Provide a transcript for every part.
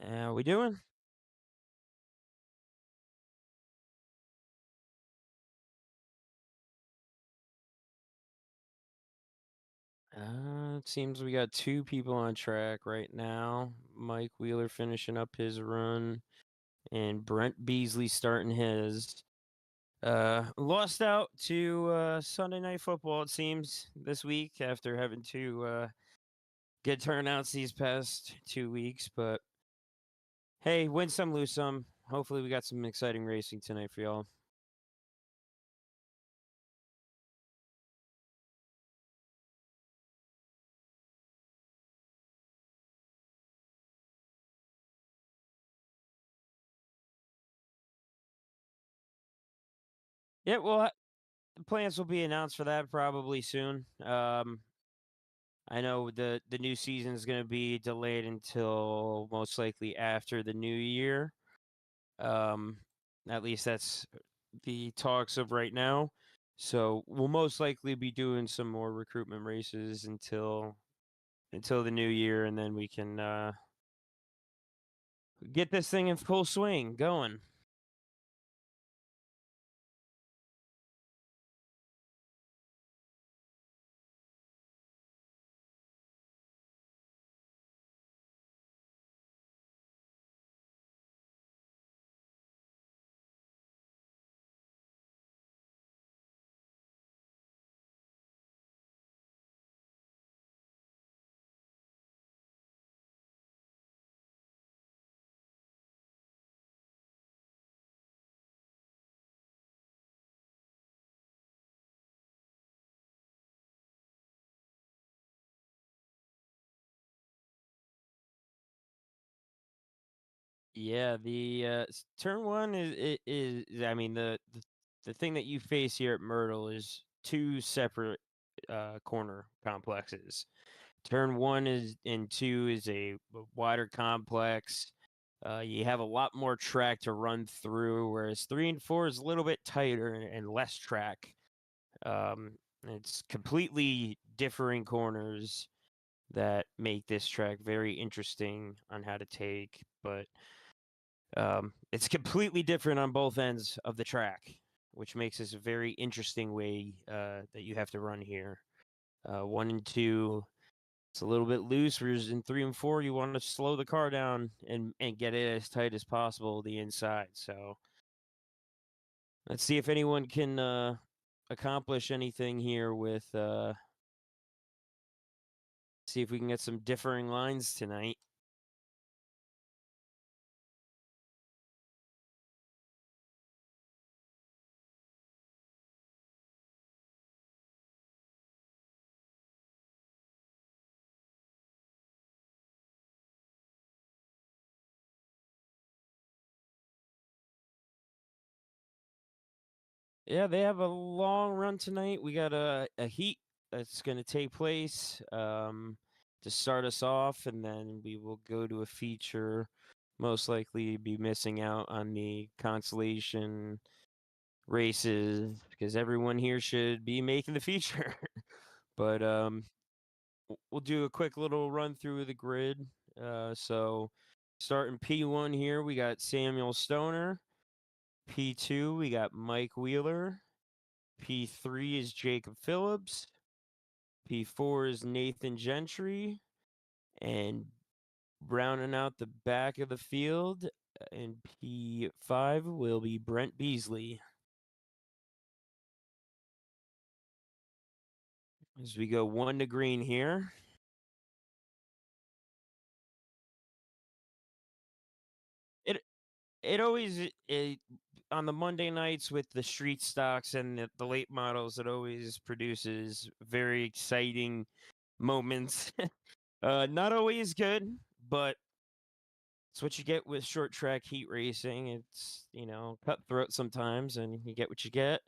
How we doing? It seems we got two people on track right now. Mike Wheeler finishing up his run, and Brent Beasley starting his. Lost out to Sunday Night Football. It seems this week after having two good turnouts these past 2 weeks. But hey, win some, lose some. Hopefully, we got some exciting racing tonight for y'all. Yeah, well, the plans will be announced for that probably soon. I know the new season is going to be delayed until most likely after the new year. Um, at least that's the talks of right now. So we'll most likely be doing some more recruitment races until the new year, and then we can get this thing in full swing going. Yeah, the turn one is I mean the thing that you face here at Myrtle is two separate corner complexes. Turn one is and two is a wider complex. You have a lot more track to run through, whereas three and four is a little bit tighter and less track. It's completely differing corners that make this track very interesting on how to take, but it's completely different on both ends of the track, which makes this a very interesting way that you have to run here. One and two, it's a little bit loose. Whereas in three and four, you want to slow the car down and get it as tight as possible the inside. So let's see if anyone can accomplish anything here with. See if we can get some differing lines tonight. Yeah, they have a long run tonight. We got a heat that's going to take place to start us off, and then we will go to a feature. Most likely be missing out on the consolation races because everyone here should be making the feature. But we'll do a quick little run through the grid. So starting P1 here, we got Samuel Stoner. P2, we got Mike Wheeler. P3 is Jacob Phillips. P4 is Nathan Gentry. And rounding out the back of the field in P5 will be Brent Beasley. As we go one to green here. It it always on the Monday nights with the street stocks and the late models, it always produces very exciting moments. Not always good, but it's what you get with short track heat racing. It's, cutthroat sometimes, and you get what you get.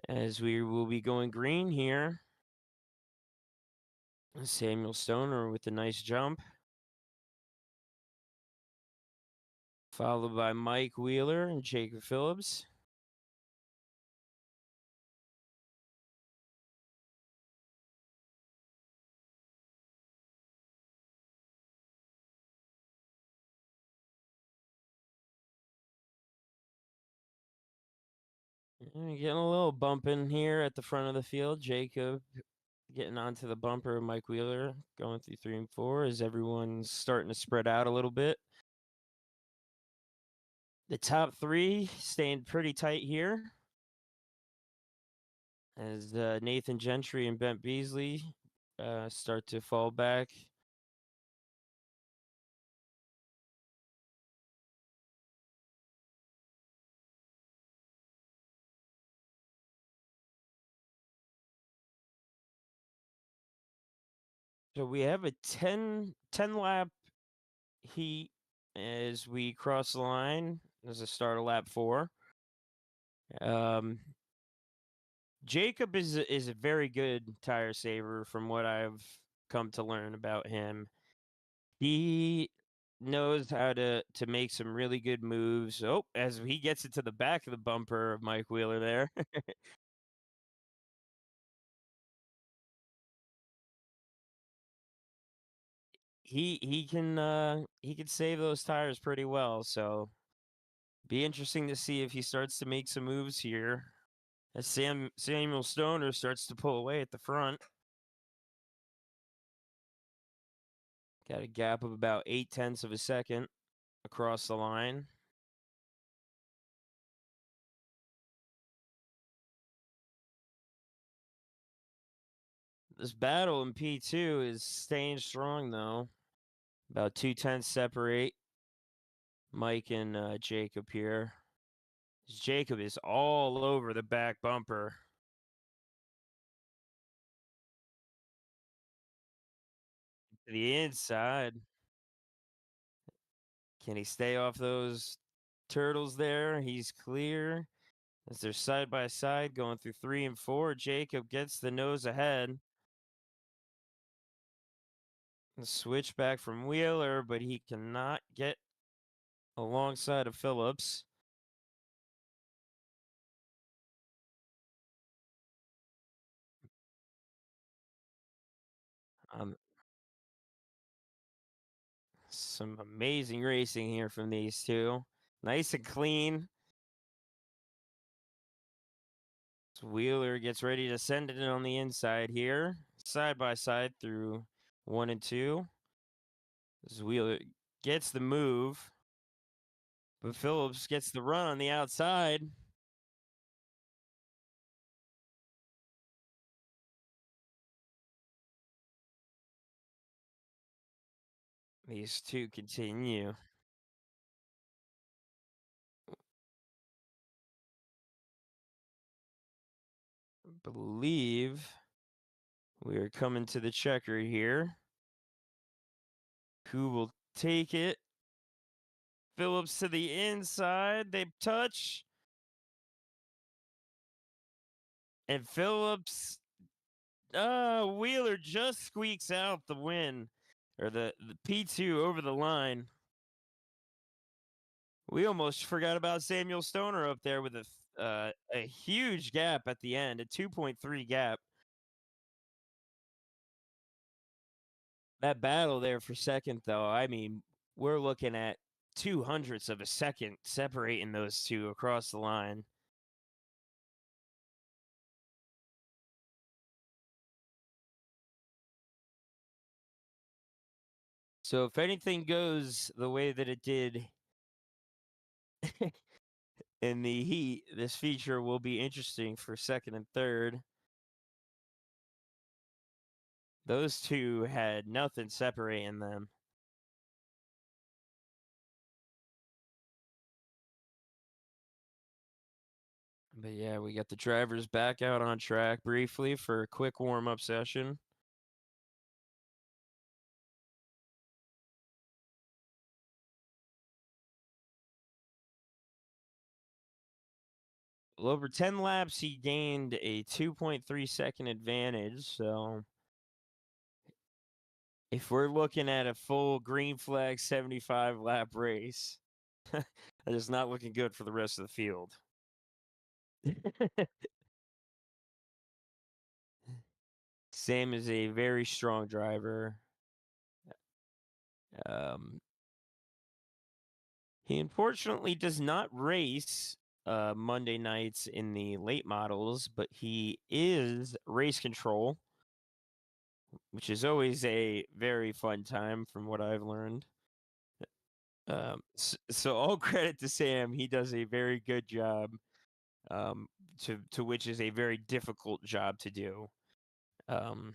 As we will be going green here, Samuel Stoner with a nice jump, followed by Mike Wheeler and Jacob Phillips. Getting a little bumping here at the front of the field. Jacob getting onto the bumper of Mike Wheeler, going through 3 and 4 as everyone's starting to spread out a little bit. The top three staying pretty tight here as Nathan Gentry and Bent Beasley start to fall back. So we have a 10 lap heat as we cross the line as a start of lap 4. Um, Jacob is a very good tire saver from what I've come to learn about him. He knows how to make some really good moves. Oh, as he gets into the back of the bumper of Mike Wheeler there. he can save those tires pretty well, so be interesting to see if he starts to make some moves here. As Samuel Stoner starts to pull away at the front. Got a gap of about 8/10 of a second across the line. This battle in P2 is staying strong, though. About 2/10 separate Mike and Jacob here. Jacob is all over the back bumper. To the inside. Can he stay off those turtles there? He's clear. As they're side by side going through 3 and 4, Jacob gets the nose ahead. Switch back from Wheeler, but he cannot get alongside of Phillips. Um, some amazing racing here from these two. Nice and clean. Wheeler gets ready to send it in on the inside here. Side by side through 1 and 2. As Wheeler gets the move, but Phillips gets the run on the outside. These two continue. I believe we are coming to the checker here. Who will take it? Phillips to the inside. They touch. And Phillips, Wheeler just squeaks out the win or the P2 over the line. We almost forgot about Samuel Stoner up there with a huge gap at the end, a 2.3 gap. That battle there for second, though, I mean, we're looking at 200ths of a second separating those two across the line. So if anything goes the way that it did in the heat, this feature will be interesting for second and third. Those two had nothing separating them. But yeah, we got the drivers back out on track briefly for a quick warm up session. Well, over 10 laps, he gained a 2.3-second advantage. So if we're looking at a full green flag 75 lap race, that is not looking good for the rest of the field. Sam is a very strong driver. Um, he unfortunately does not race Monday nights in the late models, but he is race control, which is always a very fun time from what I've learned. So all credit to Sam. He does a very good job, um, to which is a very difficult job to do. Um,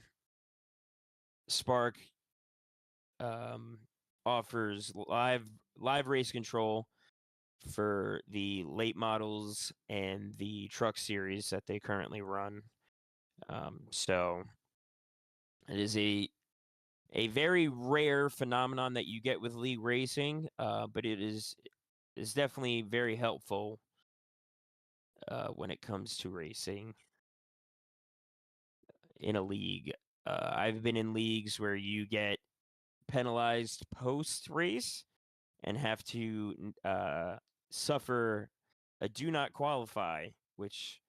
Spark um, offers live race control for the late models and the truck series that they currently run. So it is a very rare phenomenon that you get with league racing, but it is definitely very helpful when it comes to racing in a league. I've been in leagues where you get penalized post race and have to suffer a do not qualify, which,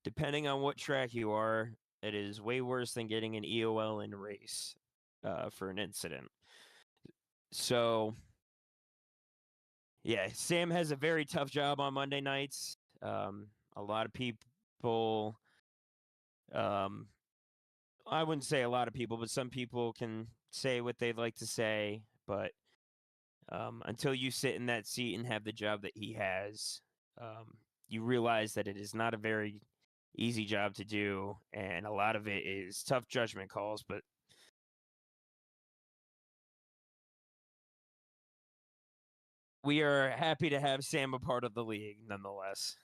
depending on what track you are, it is way worse than getting an EOL in a race for an incident. So, yeah, Sam has a very tough job on Monday nights. A lot of people, um, I wouldn't say a lot of people, but some people can say what they'd like to say. But until you sit in that seat and have the job that he has, um, you realize that it is not a very easy job to do, and a lot of it is tough judgment calls. But we are happy to have Sam a part of the league, nonetheless.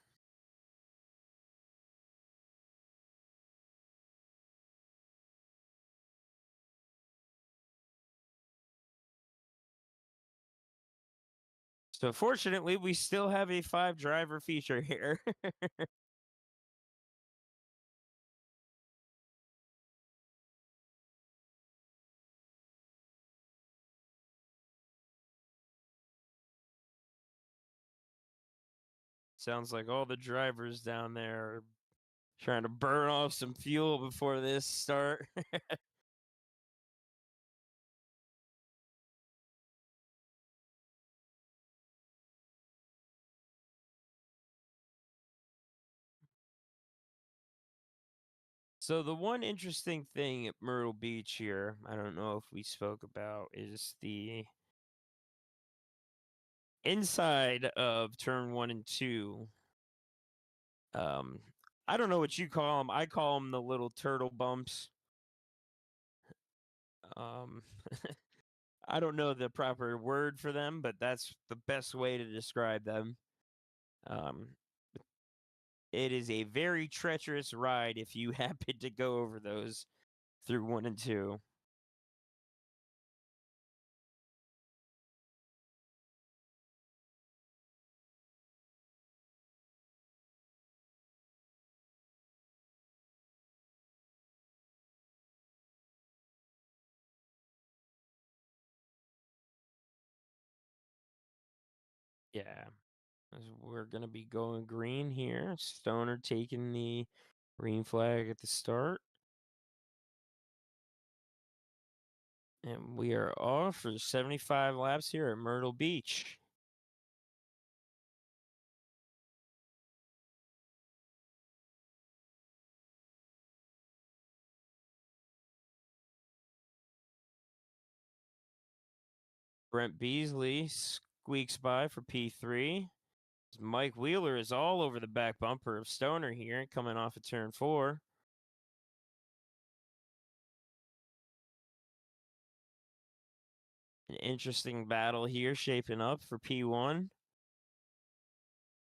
So fortunately, we still have a 5 driver feature here. Sounds like all the drivers down there are trying to burn off some fuel before this start. So the one interesting thing at Myrtle Beach here, I don't know if we spoke about, is the inside of turn 1 and 2. Um, I don't know what you call them. I call them the little turtle bumps. Um, I don't know the proper word for them, but that's the best way to describe them. Um, it is a very treacherous ride if you happen to go over those through 1 and 2. Yeah, as we're gonna be going green here. Stoner taking the green flag at the start, and we are off for 75 laps here at Myrtle Beach. Brent Beasley squeaks by for P3. Mike Wheeler is all over the back bumper of Stoner here, coming off of turn 4. An interesting battle here shaping up for P1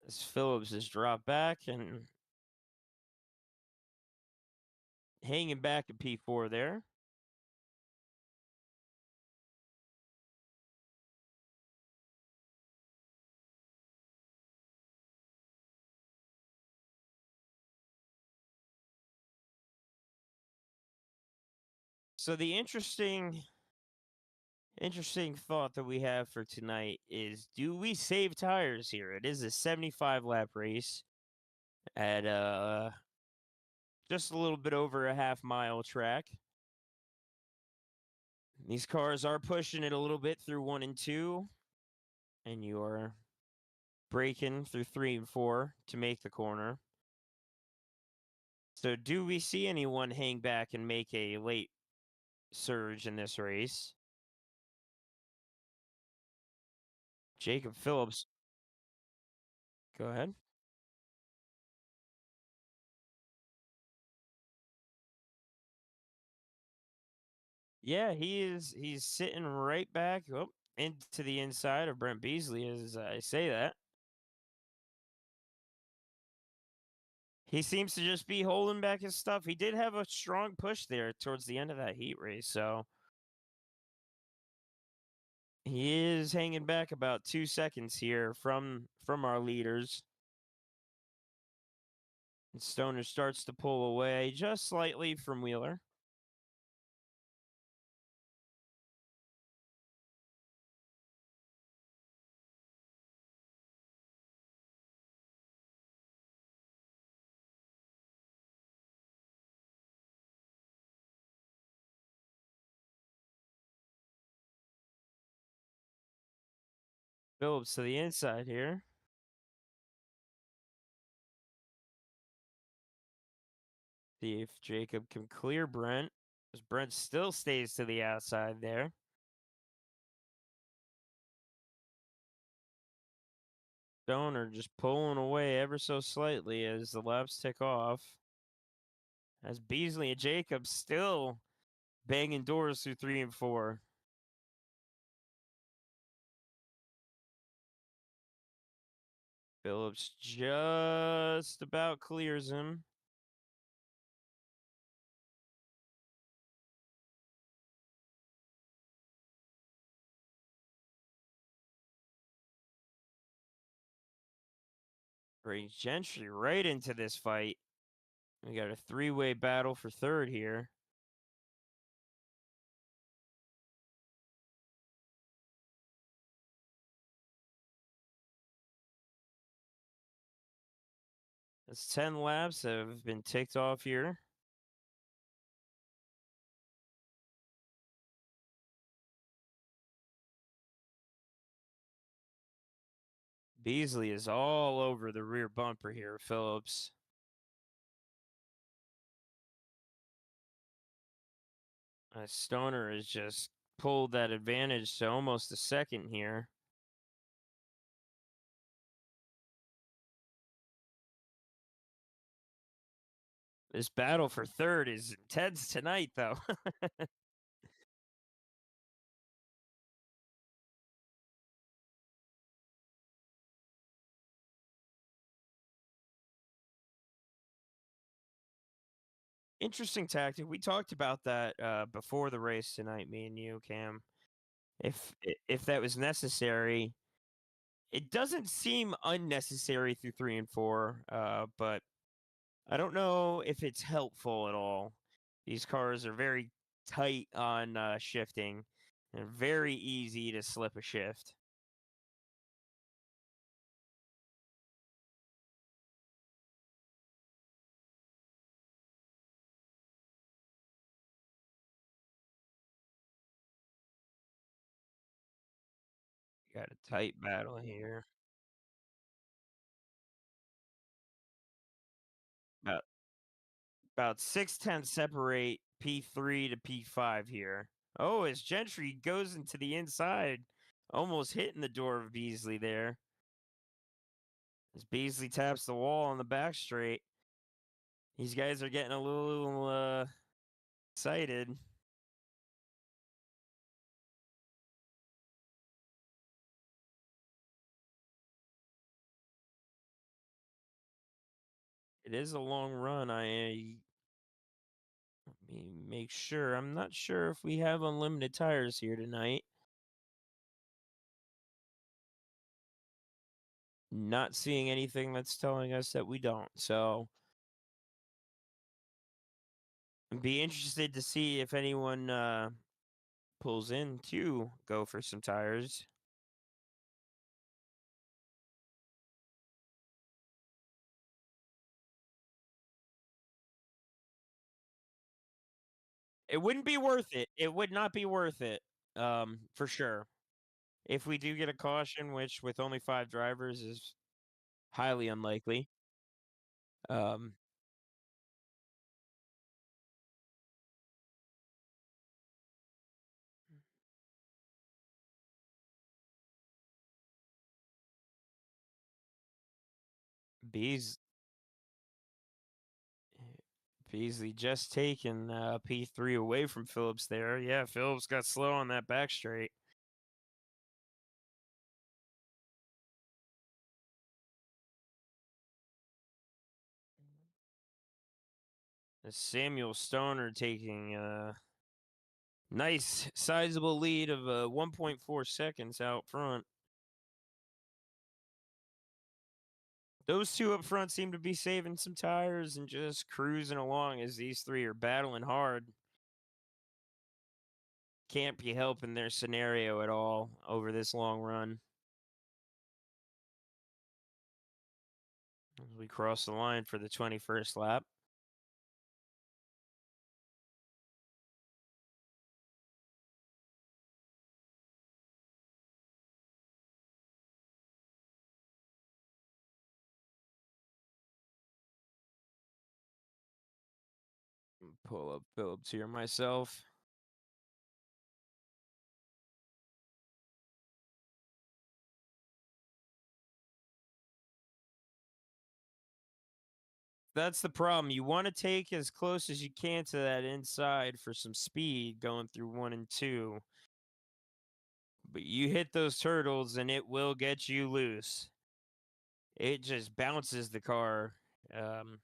as Phillips has dropped back and hanging back at P4 there. So the interesting thought that we have for tonight is, do we save tires here? It is a 75 lap race at just a little bit over a half-mile track. These cars are pushing it a little bit through 1 and 2, and you are braking through 3 and 4 to make the corner. So, do we see anyone hang back and make a late surge in this race? Jacob Phillips, go ahead. Yeah, he's sitting right back into the inside of Brent Beasley as I say that. He seems to just be holding back his stuff. He did have a strong push there towards the end of that heat race, so he is hanging back about 2 seconds here from our leaders. And Stoner starts to pull away just slightly from Wheeler. Phillips to the inside here. See if Jacob can clear Brent, as Brent still stays to the outside there. Stoner just pulling away ever so slightly as the laps tick off. As Beasley and Jacob still banging doors through 3 and 4. Phillips just about clears him. Brings Gentry right into this fight. We got a three-way battle for third here. That's 10 laps have been ticked off here. Beasley is all over the rear bumper here, Phillips. Stoner has just pulled that advantage to almost a second here. This battle for third is intense tonight, though. Interesting tactic. We talked about that before the race tonight, me and you, Cam. If that was necessary, it doesn't seem unnecessary through 3 and 4, but I don't know if it's helpful at all. These cars are very tight on shifting and very easy to slip a shift. Got a tight battle here. About about 6 tenths separate P3 to P5 here. Oh, as Gentry goes into the inside, almost hitting the door of Beasley there. As Beasley taps the wall on the back straight. These guys are getting a little excited. It is a long run. Let me make sure. I'm not sure if we have unlimited tires here tonight. Not seeing anything that's telling us that we don't. So I'd be interested to see if anyone pulls in to go for some tires. It wouldn't be worth it. It would not be worth it. For sure. If we do get a caution, which with only 5 drivers is highly unlikely, um, Bees Beasley just taken P3 away from Phillips there. Yeah, Phillips got slow on that back straight. Samuel Stoner taking a nice sizable lead of 1.4 seconds out front. Those two up front seem to be saving some tires and just cruising along as these three are battling hard. Can't be helping their scenario at all over this long run. As we cross the line for the 21st lap. Pull up Phillips here myself. That's the problem. You want to take as close as you can to that inside for some speed going through 1 and 2. But you hit those turtles and it will get you loose. It just bounces the car. Um,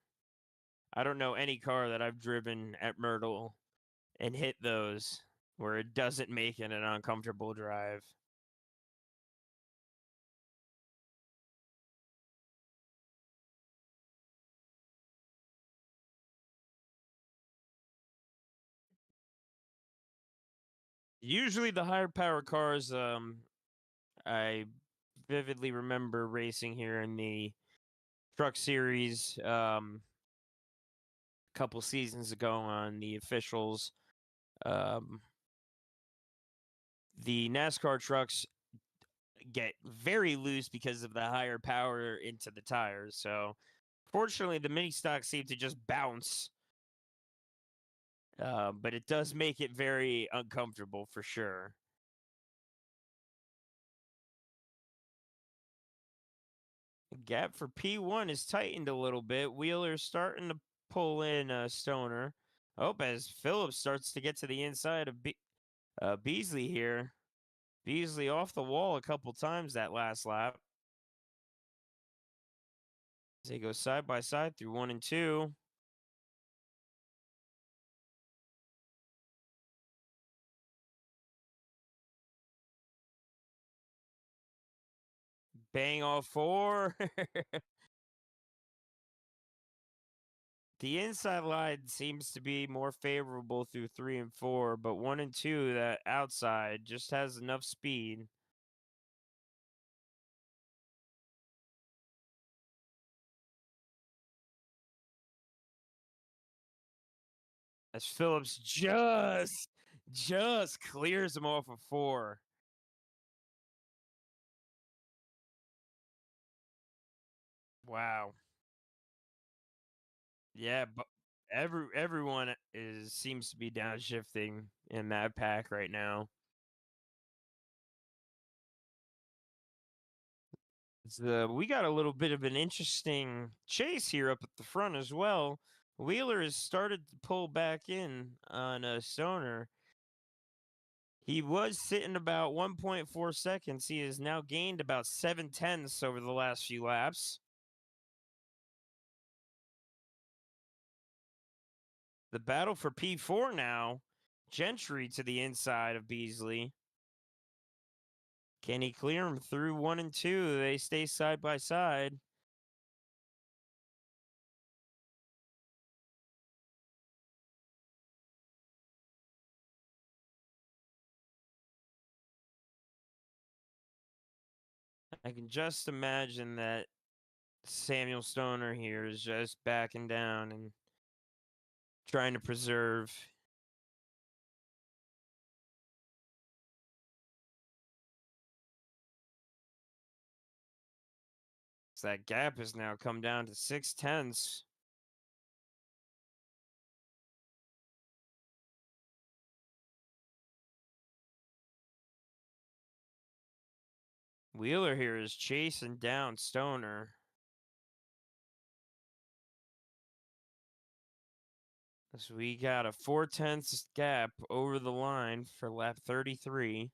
I don't know any car that I've driven at Myrtle and hit those where it doesn't make it an uncomfortable drive. Usually the higher power cars, I vividly remember racing here in the truck series a couple seasons ago on the officials. Um, the NASCAR trucks get very loose because of the higher power into the tires. So, fortunately, the mini stocks seem to just bounce, but it does make it very uncomfortable for sure. Gap for P1 is tightened a little bit. Wheeler's starting to pull in Stoner. Oh, as Phillips starts to get to the inside of Beasley here. Beasley off the wall a couple times that last lap. As they go side by side through 1 and 2. Bang off 4. The inside line seems to be more favorable through 3 and 4, but 1 and 2, that outside just has enough speed. As Phillips just clears him off of 4. Wow. Yeah, but everyone is seems to be downshifting in that pack right now. We got a little bit of an interesting chase here up at the front as well. Wheeler has started to pull back in on Stoner. He was sitting about 1.4 seconds. He has now gained about 7 tenths over the last few laps. The battle for P4 now. Gentry to the inside of Beasley. Can he clear him through 1 and 2? They stay side by side. I can just imagine that Samuel Stoner here is just backing down and trying to preserve. So that gap has now come down to 6 tenths. Wheeler here is chasing down Stoner. So we got a 4 tenths gap over the line for lap 33.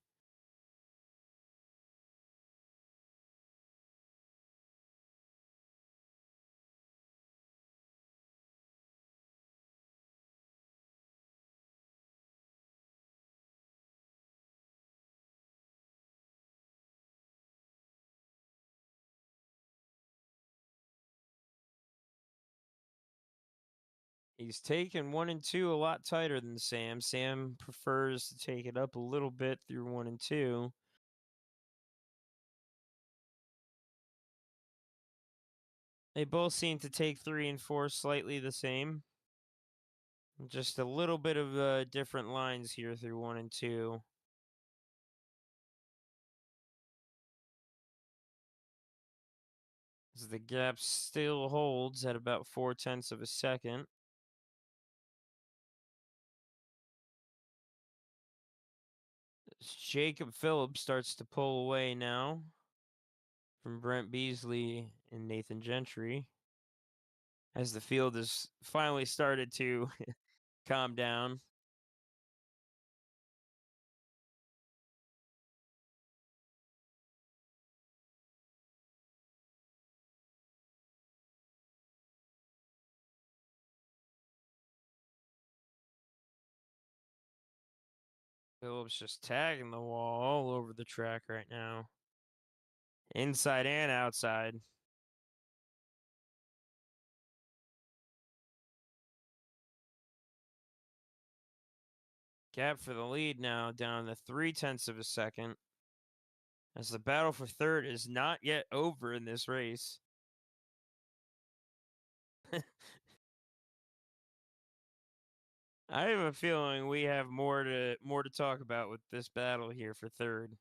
He's taking 1 and 2 a lot tighter than Sam. Sam prefers to take it up a little bit through 1 and 2. They both seem to take 3 and 4 slightly the same. Just a little bit of different lines here through 1 and 2. As the gap still holds at about 4 tenths of a second. As Jacob Phillips starts to pull away now from Brent Beasley and Nathan Gentry. As the field has finally started to calm down. Phillips just tagging the wall all over the track right now. Inside and outside. Gap for the lead now down to 3 tenths of a second. As the battle for third is not yet over in this race. I have a feeling we have more to talk about with this battle here for third.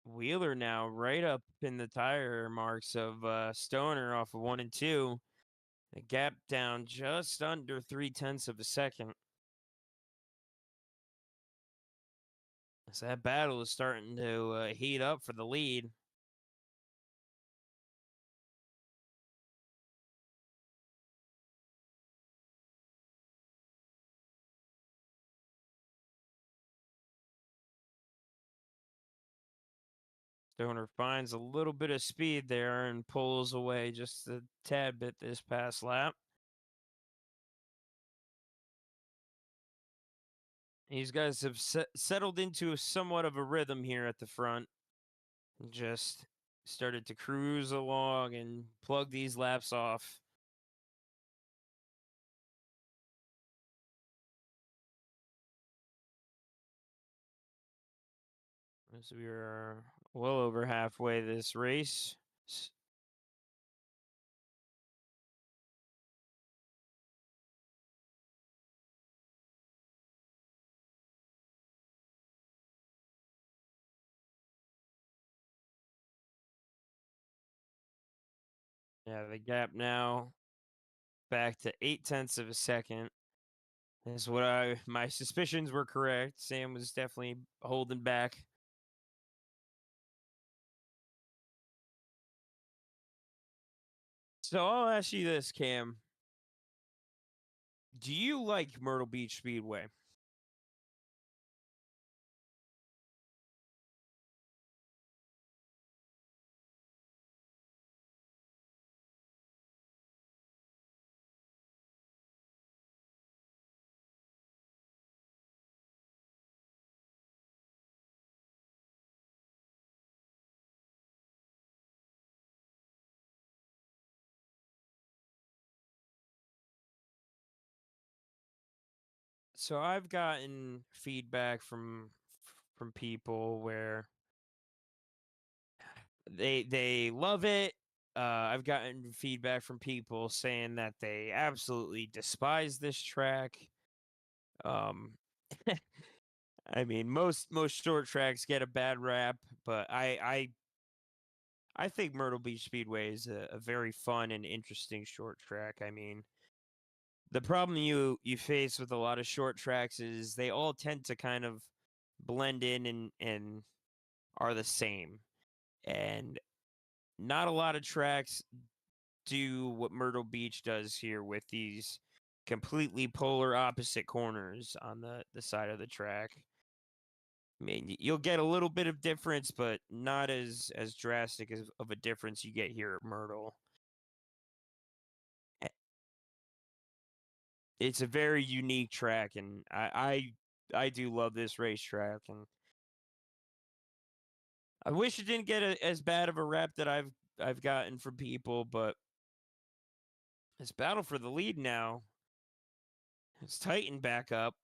Wheeler now right up in the tire marks of Stoner off of 1 and 2. The gap down just under 3 tenths of a second. So that battle is starting to heat up for the lead. Stoner finds a little bit of speed there and pulls away just a tad bit this past lap. These guys have settled into somewhat of a rhythm here at the front. And just started to cruise along and plug these laps off. As we are well over halfway this race. Yeah, the gap now back to 8 tenths of a second. Is what my suspicions were correct. Sam was definitely holding back. So I'll ask you this, Cam. Do you like Myrtle Beach Speedway? So I've gotten feedback from people where they love it I've gotten feedback from people saying that they absolutely despise this track. Um, I mean, most short tracks get a bad rap, but I think Myrtle Beach Speedway is a very fun and interesting short track. I mean, the problem you face with a lot of short tracks is they all tend to kind of blend in and are the same. And not a lot of tracks do what Myrtle Beach does here with these completely polar opposite corners on the side of the track. I mean, you'll get a little bit of difference, but not as drastic as of a difference you get here at Myrtle. Eh, It's a very unique track, and I do love this racetrack, and I wish it didn't get as bad of a rep that I've gotten from people, but this battle for the lead now it's tightened back up.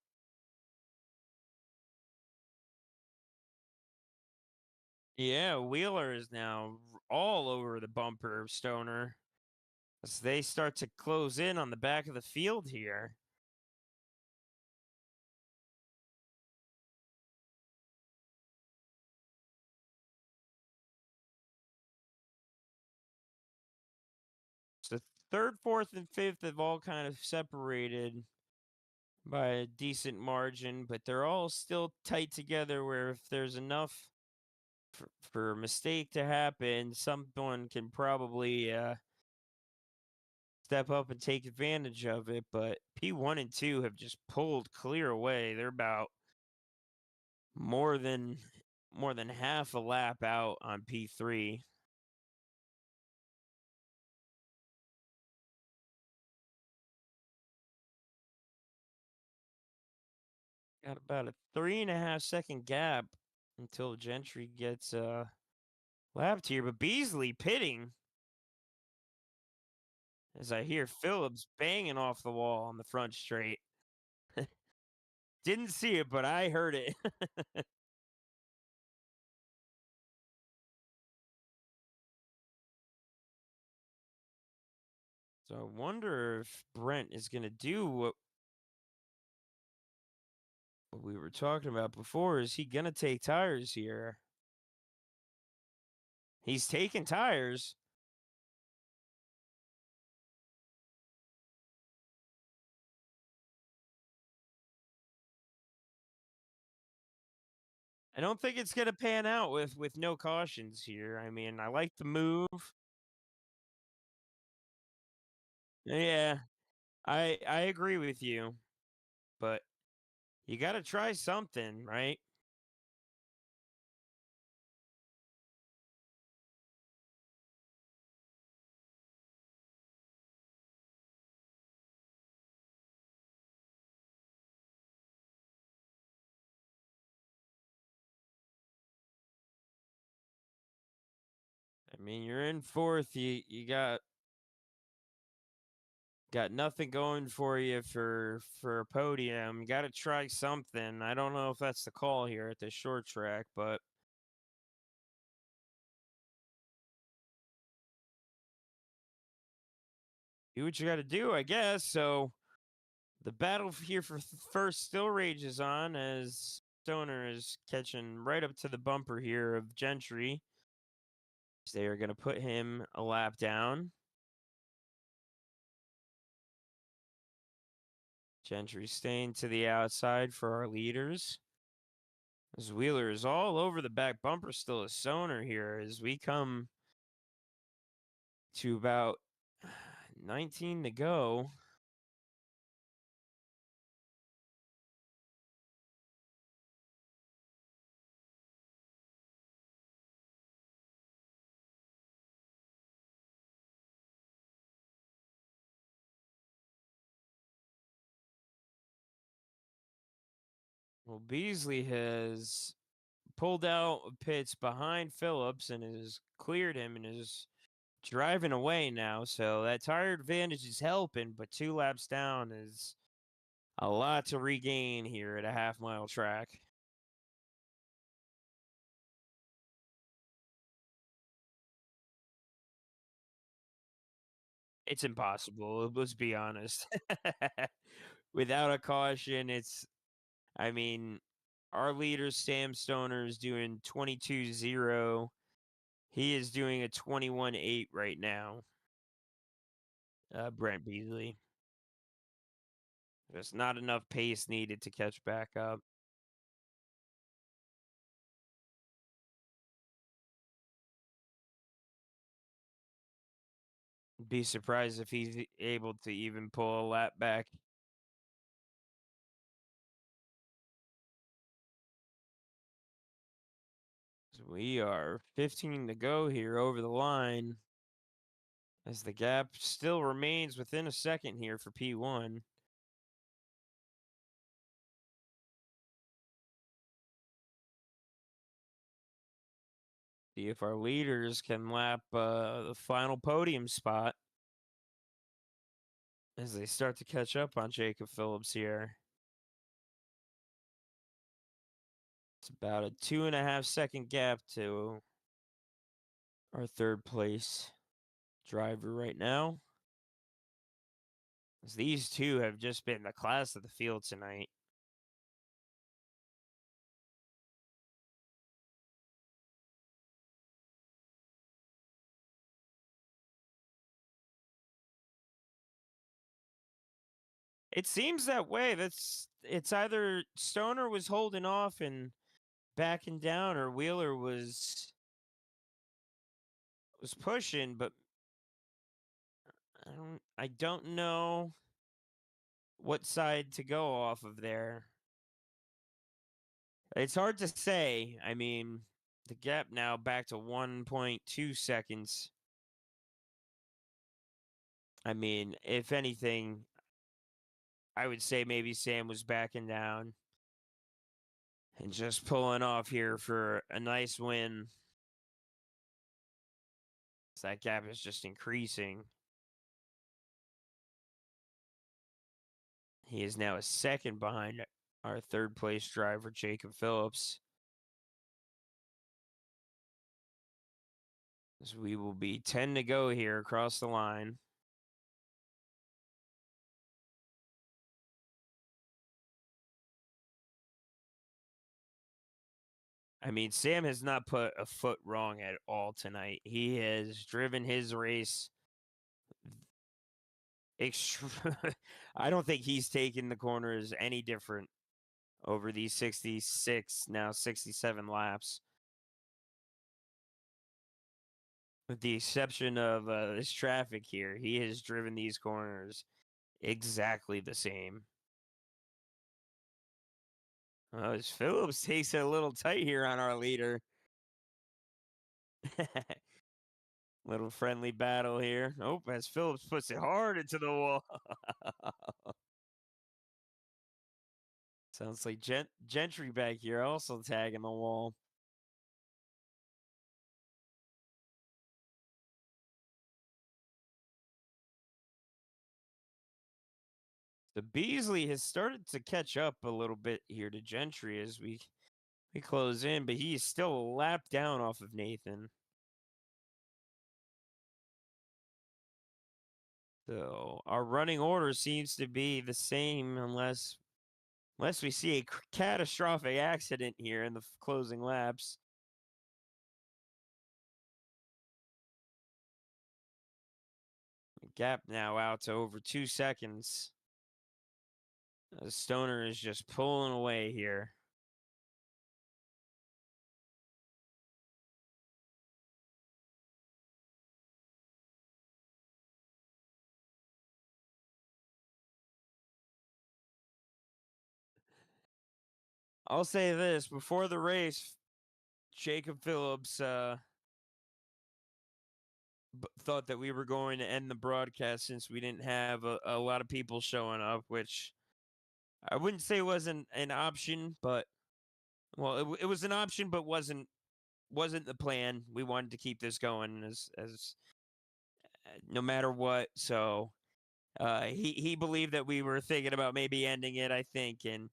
Yeah, Wheeler is now all over the bumper of Stoner as they start to close in on the back of the field here. So third, fourth, and fifth have all kind of separated by a decent margin, but they're all still tight together where if there's enough for a mistake to happen, someone can probably step up and take advantage of it. But P1 and 2 have just pulled clear away. They're about more than more than half a lap out on P3. Got about a 3.5 second gap until Gentry gets lapped here. But Beasley pitting as I hear Phillips banging off the wall on the front straight. Didn't see it, but I heard it. So I wonder if Brent is going to do what we were talking about before. Is he going to take tires here? He's taking tires. I don't think it's going to pan out with no cautions here. I mean, I like the move. Yeah, I agree with you, but you got to try something, right? I mean, you're in fourth. You got nothing going for you for a podium. You got to try something. I don't know if that's the call here at the short track, but do what you got to do, I guess. So the battle here for first still rages on as Stoner is catching right up to the bumper here of Gentry. They are going to put him a lap down. Gentry staying to the outside for our leaders. As Wheeler is all over the back bumper still a Stoner here as we come to about 19 to go. Well, Beasley has pulled out of pits behind Phillips and has cleared him and is driving away now. So that tire advantage is helping, but 2 laps down is a lot to regain here at a half-mile track. It's impossible. Let's be honest. Without a caution, I mean, our leader, Sam Stoner, is doing 22-0. He is doing a 21-8 right now. Brent Beasley. There's not enough pace needed to catch back up. Be surprised if he's able to even pull a lap back. So we are 15 to go here over the line as the gap still remains within a second here for P1. See if our leaders can lap the final podium spot as they start to catch up on Jacob Phillips here. It's about a 2.5 second gap to our third place driver right now. As these two have just been the class of the field tonight. It seems that way. It's either Stoner was holding off and backing down, or Wheeler was pushing, but I don't know what side to go off of there. It's hard to say. I mean, the gap now back to 1.2 seconds. I mean, if anything, I would say maybe Sam was backing down and just pulling off here for a nice win. So that gap is just increasing. He is now a second behind our third place driver, Jacob Phillips. As we will be 10 to go here across the line. I mean, Sam has not put a foot wrong at all tonight. He has driven his race. I don't think he's taken the corners any different over these 66, now 67 laps. With the exception of this traffic here, he has driven these corners exactly the same. As Phillips takes it a little tight here on our leader. Little friendly battle here. Oh, as Phillips puts it hard into the wall. Sounds like Gentry back here also tagging the wall. The Beasley has started to catch up a little bit here to Gentry as we close in, but he's still a lap down off of Nathan. So our running order seems to be the same unless we see a catastrophic accident here in the closing laps. Gap now out to over 2 seconds. Stoner is just pulling away here. I'll say this before the race, Jacob Phillips thought that we were going to end the broadcast since we didn't have a lot of people showing up, which I wouldn't say wasn't an option, but well, it was an option, but wasn't the plan. We wanted to keep this going as no matter what. So he believed that we were thinking about maybe ending it, I think, and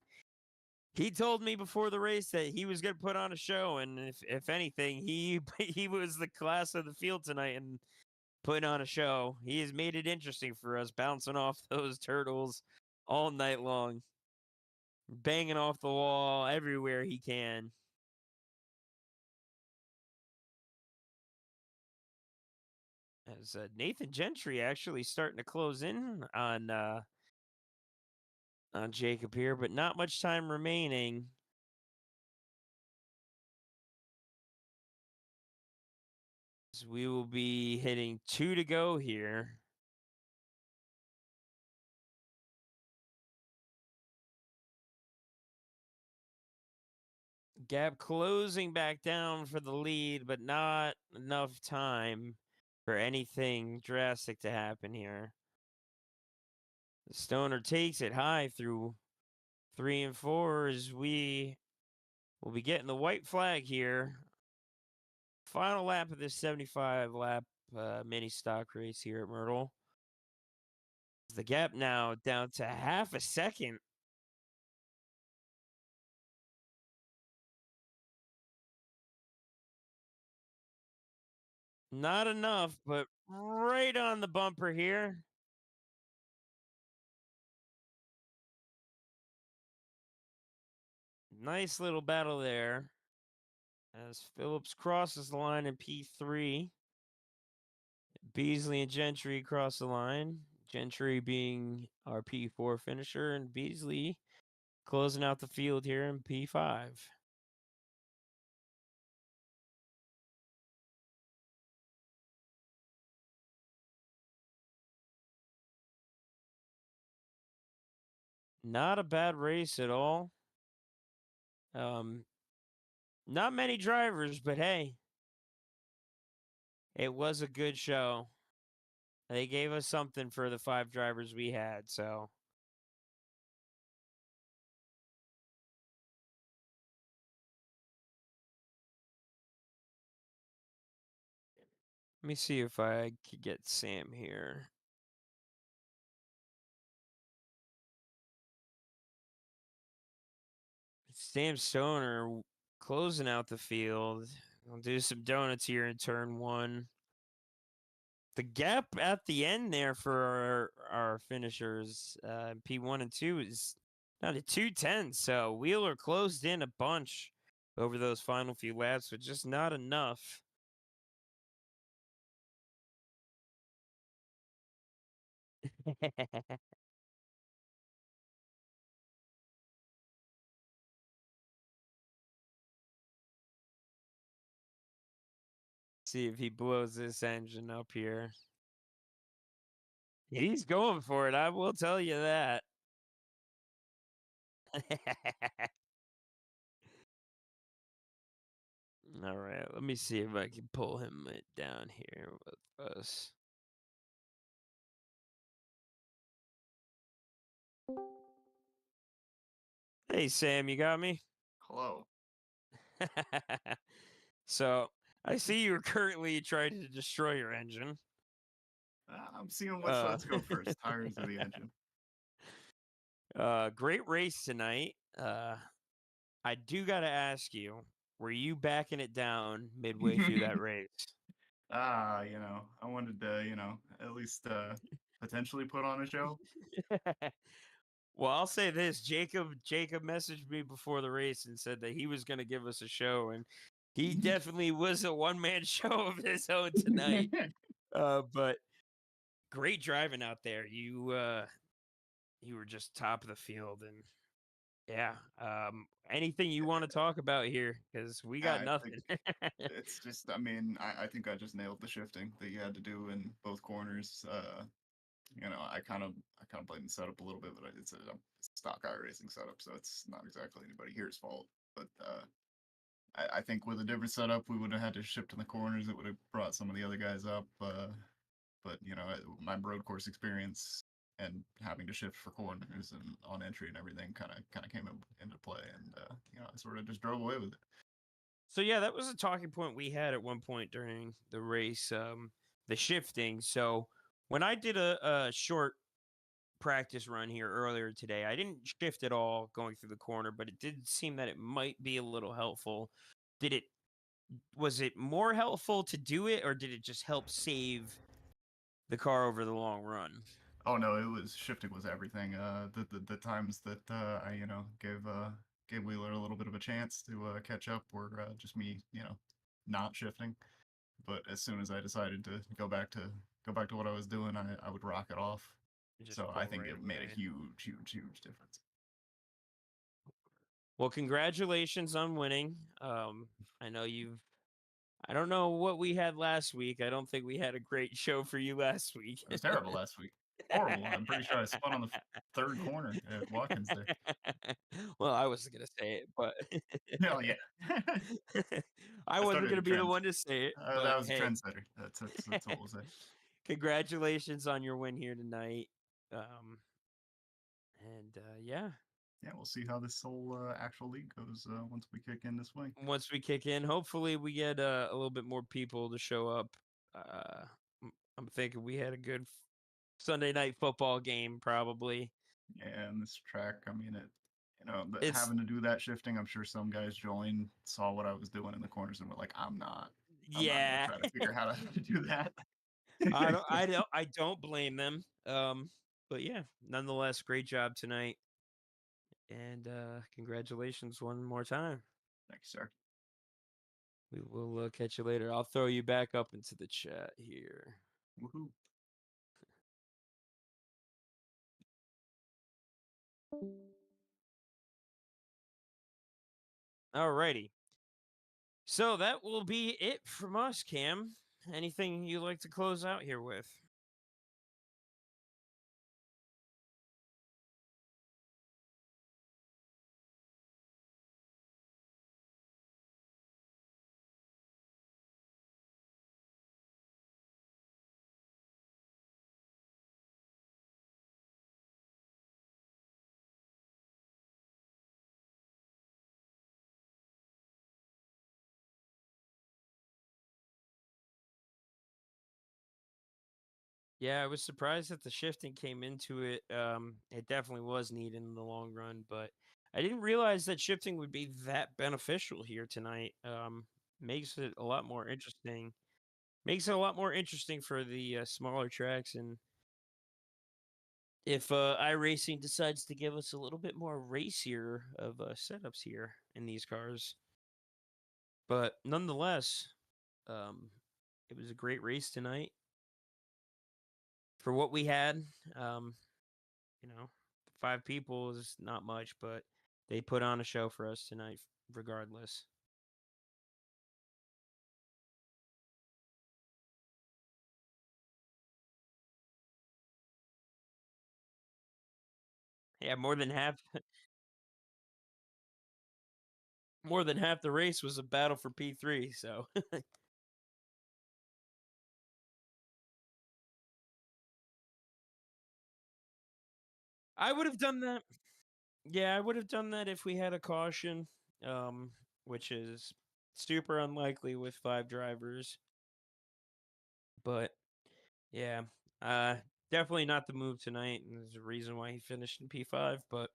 he told me before the race that he was going to put on a show, and if anything, he he was the class of the field tonight, and putting on a show. He has made it interesting for us, bouncing off those turtles all night long, banging off the wall everywhere he can. As Nathan Gentry actually starting to close in on Jacob here, but not much time remaining. So we will be hitting 2 to go here. Gap closing back down for the lead, but not enough time for anything drastic to happen here. The Stoner takes it high through 3 and 4 as we will be getting the white flag here. Final lap of this 75 lap mini stock race here at Myrtle. The gap now down to half a second. Not enough, but right on the bumper here. Nice little battle there as Phillips crosses the line in P3. Beasley and Gentry cross the line. Gentry being our P4 finisher, and Beasley closing out the field here in P5. Not a bad race at all. Not many drivers, but hey, it was a good show. They gave us something for the 5 drivers we had, so let me see if I could get Sam here. Sam Stoner closing out the field. We'll do some donuts here in turn 1. The gap at the end there for our finishers, P1 and 2, is down to 2:10. So Wheeler closed in a bunch over those final few laps, but just not enough. See if he blows this engine up here. He's going for it. I will tell you that. All right, let me see if I can pull him down here with us. Hey, Sam, you got me? Hello. So I see you're currently trying to destroy your engine. I'm seeing what sides go first, tires or the engine. Great race tonight. I do gotta ask you, were you backing it down midway through that race? I wanted to, at least potentially put on a show. Well, I'll say this: Jacob messaged me before the race and said that he was going to give us a show, and he definitely was a one-man show of his own tonight. But great driving out there. You were just top of the field, and yeah. Anything you want to talk about here? Because we got I think nothing. it's just, I think I just nailed the shifting that you had to do in both corners. I kind of blame the setup a little bit, but it's a stock iRacing setup, so it's not exactly anybody here's fault. But I think with a different setup, we would have had to shift in the corners. It would have brought some of the other guys up. But my road course experience and having to shift for corners and on entry and everything kind of came into play, and I sort of just drove away with it. So yeah, that was a talking point we had at one point during the race. The shifting. So when I did a short practice run here earlier today, I didn't shift at all going through the corner, but it did seem that it might be a little helpful. Did it? Was it more helpful to do it, or did it just help save the car over the long run. Oh no, it was shifting was everything. The times that I gave Wheeler a little bit of a chance to catch up were just me not shifting. But as soon as I decided to go back to what I was doing, I would rock it off. Just So I pull think right it made a away. huge difference. Well, congratulations on winning. I know you've. I don't know what we had last week. I don't think we had a great show for you last week. It was terrible last week. Horrible. I'm pretty sure I spun on the third corner at Watkins there. Well, I wasn't gonna say it, but Hell yeah. I I wasn't started gonna a be the trend. one to say it. That But was a hey, trendsetter. That's what we'll say. congratulations on your win here tonight. Um, and yeah, Yeah, we'll see how this whole actual league goes once we kick in this swing. once we kick in, hopefully we get a little bit more people to show up. I'm thinking we had a good Sunday night football game, probably. And this track, I mean, but It's having to do that shifting, I'm sure some guys joined, saw what I was doing in the corners, and were like, I'm not gonna yeah. try to figure out how to do that. I don't blame them. But yeah, nonetheless, great job tonight, and congratulations one more time. Thank you, sir. We will catch you later. I'll throw you back up into the chat here. Woohoo! Alrighty. So that will be it from us, Cam. Anything you'd like to close out here with? Yeah, I was surprised that the shifting came into it. It definitely was needed in the long run, but I didn't realize that shifting would be that beneficial here tonight. Makes it a lot more interesting. Makes it a lot more interesting for the smaller tracks, and if iRacing decides to give us a little bit more racier of setups here in these cars. But nonetheless, um, it was a great race tonight for what we had. Um, you know, 5 people is not much, but they put on a show for us tonight, regardless. Yeah, more than half the race was a battle for P3. So I would have done that. Yeah, I would have done that if we had a caution, um, which is super unlikely with 5 drivers. But yeah, uh, definitely not the move tonight, and there's a reason why he finished in P5. But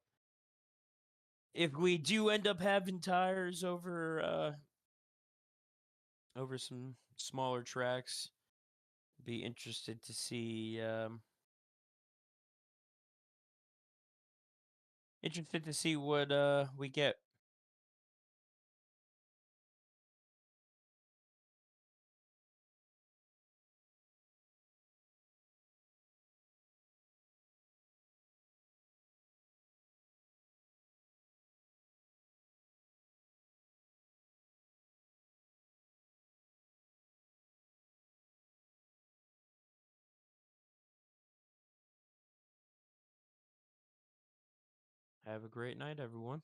if we do end up having tires over some smaller tracks, be interested to see what we get. Have a great night, everyone.